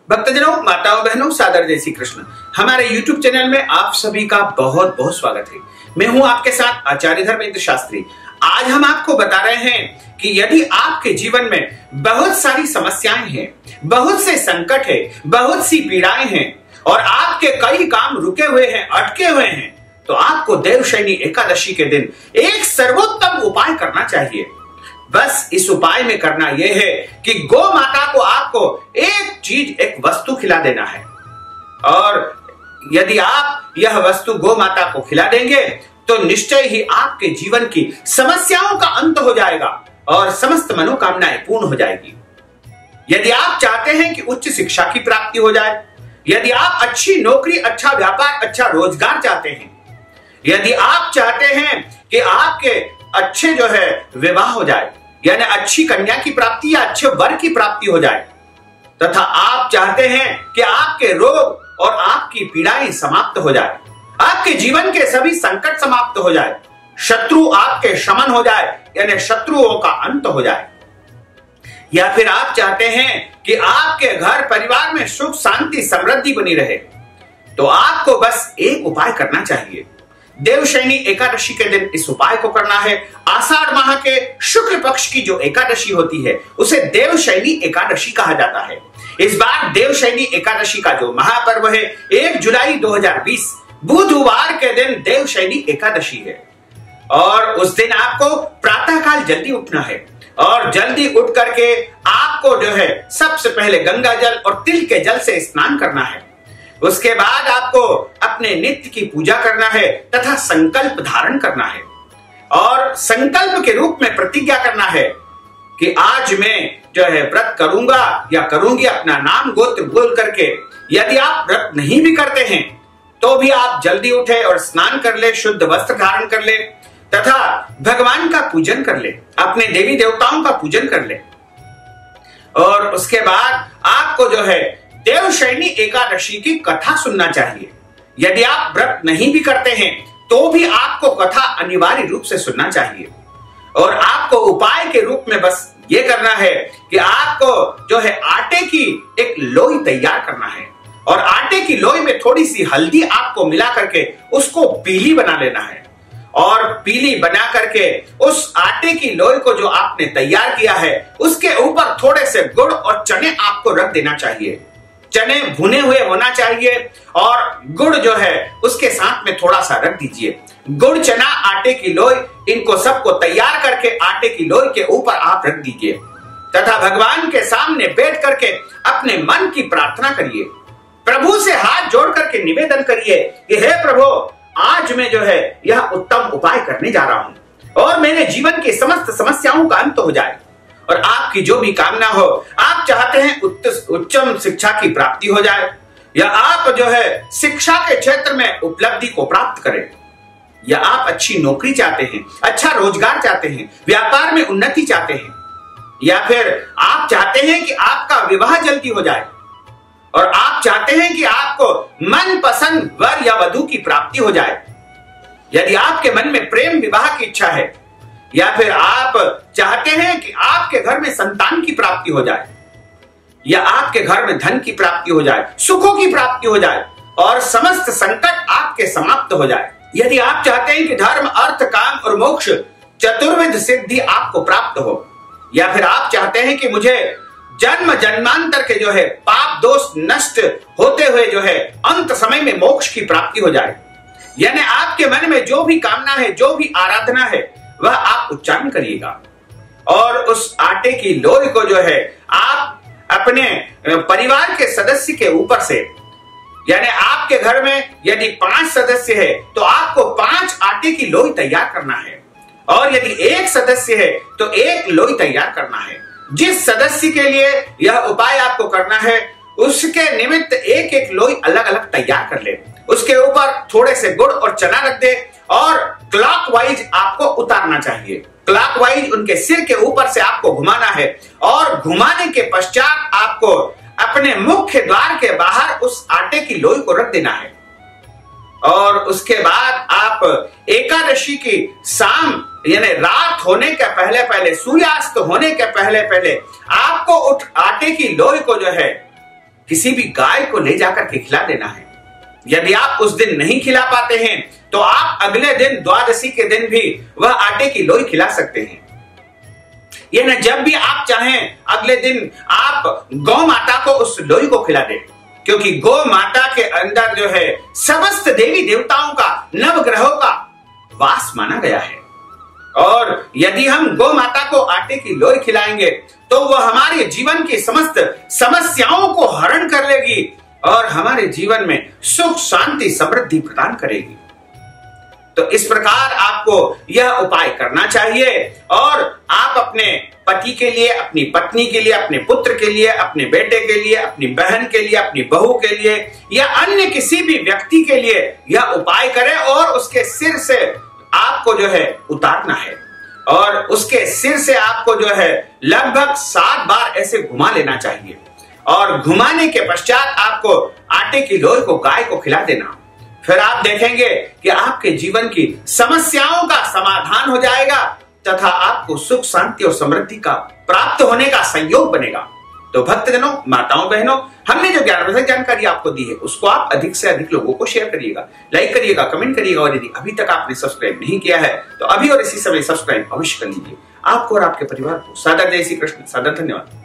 भक्तजनों, माताओं, बहनों, सादर जय श्री कृष्ण। हमारे YouTube चैनल में आप सभी का बहुत बहुत स्वागत है। मैं हूं आपके साथ आचार्य धर्मेंद्र शास्त्री। आज हम आपको बता रहे हैं कि यदि आपके जीवन में बहुत सारी समस्याएं हैं, बहुत से संकट है, बहुत सी पीड़ाएं हैं और आपके कई काम रुके हुए हैं, अटके हुए हैं, तो आपको देवशयनी एकादशी के दिन एक सर्वोत्तम उपाय करना चाहिए। बस इस उपाय में करना यह है कि गौ माता को आपको एक चीज, एक वस्तु खिला देना है। और यदि आप यह वस्तु गौ माता को खिला देंगे तो निश्चय ही आपके जीवन की समस्याओं का अंत हो जाएगा और समस्त मनोकामनाएं पूर्ण हो जाएगी। यदि आप चाहते हैं कि उच्च शिक्षा की प्राप्ति हो जाए, यदि आप अच्छी नौकरी, अच्छा व्यापार, अच्छा रोजगार चाहते हैं, यदि आप चाहते हैं कि आपके अच्छे विवाह हो जाए, यानी अच्छी कन्या की प्राप्ति या अच्छे वर की प्राप्ति हो जाए, तथा आप चाहते हैं कि आपके रोग और आपकी पीड़ाएं समाप्त हो जाए, आपके जीवन के सभी संकट समाप्त हो जाए, शत्रु आपके शमन हो जाए, यानी शत्रुओं का अंत हो जाए, या फिर आप चाहते हैं कि आपके घर परिवार में सुख शांति समृद्धि बनी रहे, तो आपको बस एक उपाय करना चाहिए। देवशयनी एकादशी के दिन इस उपाय को करना है। आषाढ़ माह के शुक्ल पक्ष की जो एकादशी होती है उसे देवशयनी एकादशी कहा जाता है। इस बार देवशयनी एकादशी का जो महापर्व है 1 जुलाई 2020 बुधवार के दिन देवशयनी एकादशी है और उस दिन आपको प्रातःकाल जल्दी उठना है और जल्दी उठ करके आपको सबसे पहले गंगा जल और तिल के जल से स्नान करना है। उसके बाद आपको अपने नित्य की पूजा करना है तथा संकल्प धारण करना है और संकल्प के रूप में प्रतिज्ञा करना है कि आज मैं व्रत करूंगा या करूंगी, अपना नाम गोत्र बोल करके। यदि आप व्रत नहीं भी करते हैं तो भी आप जल्दी उठे और स्नान कर ले, शुद्ध वस्त्र धारण कर ले तथा भगवान का पूजन कर ले, अपने देवी देवताओं का पूजन कर ले। और उसके बाद आपको देवशयनी एकादशी की कथा सुनना चाहिए। यदि आप व्रत नहीं भी करते हैं तो भी आपको कथा अनिवार्य रूप से सुनना चाहिए। और आपको उपाय के रूप में बस ये करना है कि आपको आटे की एक लोई तैयार करना है और आटे की लोई में थोड़ी सी हल्दी आपको मिला करके उसको पीली बना लेना है और पीली बना करके उस आटे की लोई को जो आपने तैयार किया है उसके ऊपर थोड़े से गुड़ और चने आपको रख देना चाहिए। चने भुने हुए होना चाहिए और गुड़ उसके साथ में थोड़ा सा रख दीजिए। गुड़, चना, आटे की लोई, इनको सबको तैयार करके आटे की लोई के ऊपर आप रख दीजिए तथा भगवान के सामने बैठ करके अपने मन की प्रार्थना करिए। प्रभु से हाथ जोड़ करके निवेदन करिए कि हे प्रभु, आज मैं यह उत्तम उपाय करने जा रहा हूं और मेरे जीवन की समस्त समस्याओं का अंत हो जाए और आपकी जो भी कामना हो, आप चाहते हैं उच्चम शिक्षा की प्राप्ति हो जाए या आप शिक्षा के क्षेत्र में उपलब्धि को प्राप्त करें, या आप अच्छी नौकरी चाहते हैं, अच्छा रोजगार चाहते हैं, व्यापार में उन्नति चाहते हैं, या फिर आप चाहते हैं कि आपका विवाह जल्दी हो जाए और आप चाहते हैं कि आपको मनपसंद वर या वधु की प्राप्ति हो जाए। यदि आपके मन में प्रेम विवाह की इच्छा है या फिर आप चाहते हैं कि आपके घर में संतान की प्राप्ति हो जाए या आपके घर में धन की प्राप्ति हो जाए, सुखों की प्राप्ति हो जाए और समस्त संकट आपके समाप्त हो जाए, यदि आप चाहते हैं कि धर्म, अर्थ, काम और मोक्ष चतुर्विध सिद्धि आपको प्राप्त हो, या फिर आप चाहते हैं कि मुझे जन्म जन्मांतर के पाप दोष नष्ट होते हुए अंत समय में मोक्ष की प्राप्ति हो जाए, यानी आपके मन में जो भी कामना है, जो भी आराधना है, वह आप उच्चारण करिएगा और उस आटे की लोई को आप अपने परिवार के सदस्य के ऊपर से, यानी आपके घर में यदि 5 सदस्य है तो आपको 5 आटे की लोई तैयार करना है और यदि 1 सदस्य है तो 1 लोई तैयार करना है। जिस सदस्य के लिए यह उपाय आपको करना है उसके निमित्त 1-1 लोई अलग अलग तैयार कर ले, उसके ऊपर थोड़े से गुड़ और चना रख दे और क्लॉकवाइज आपको उतारना चाहिए। क्लॉकवाइज उनके सिर के ऊपर से आपको घुमाना है और घुमाने के पश्चात आपको अपने मुख्य द्वार के बाहर उस आटे की लोई को रख देना है और उसके बाद आप एकादशी की शाम यानी रात होने के पहले पहले, सूर्यास्त होने के पहले पहले आपको उठ आटे की लोई को किसी भी गाय को ले जाकर के खिला देना है। यदि आप उस दिन नहीं खिला पाते हैं तो आप अगले दिन द्वादशी के दिन भी वह आटे की लोई खिला सकते हैं। यह न जब भी आप चाहें अगले दिन आप गौ माता को उस लोई को खिला दें, क्योंकि गौ माता के अंदर जो है समस्त देवी देवताओं का, नवग्रहों का वास माना गया है। और यदि हम गौ माता को आटे की लोई खिलाएंगे तो वह हमारे जीवन की समस्त समस्याओं को हरण कर लेगी और हमारे जीवन में सुख, शांति, समृद्धि प्रदान करेगी। तो इस प्रकार आपको यह उपाय करना चाहिए और आप अपने पति के लिए, अपनी पत्नी के लिए, अपने पुत्र के लिए, अपने बेटे के लिए, अपनी बहन के लिए, अपनी बहू के लिए या अन्य किसी भी व्यक्ति के लिए यह उपाय करें और उसके सिर से आपको जो है उतारना है और उसके सिर से आपको जो है लगभग 7 बार ऐसे घुमा लेना चाहिए और घुमाने के पश्चात आपको आटे की लोई को गाय को खिला देना। फिर आप देखेंगे कि आपके जीवन की समस्याओं का समाधान हो जाएगा तथा आपको सुख, शांति और समृद्धि का प्राप्त होने का संयोग बनेगा। तो भक्तजनों, माताओं, बहनों, हमने जो ज्ञानवर्धक जानकारी आपको दी है उसको आप अधिक से अधिक लोगों को शेयर करिएगा, लाइक करिएगा, कमेंट करिएगा और यदि अभी तक आपने सब्सक्राइब नहीं किया है तो अभी और इसी समय सब्सक्राइब अवश्य कर लीजिए। आपको और आपके परिवार को सादर जय श्री कृष्ण, सादर धन्यवाद।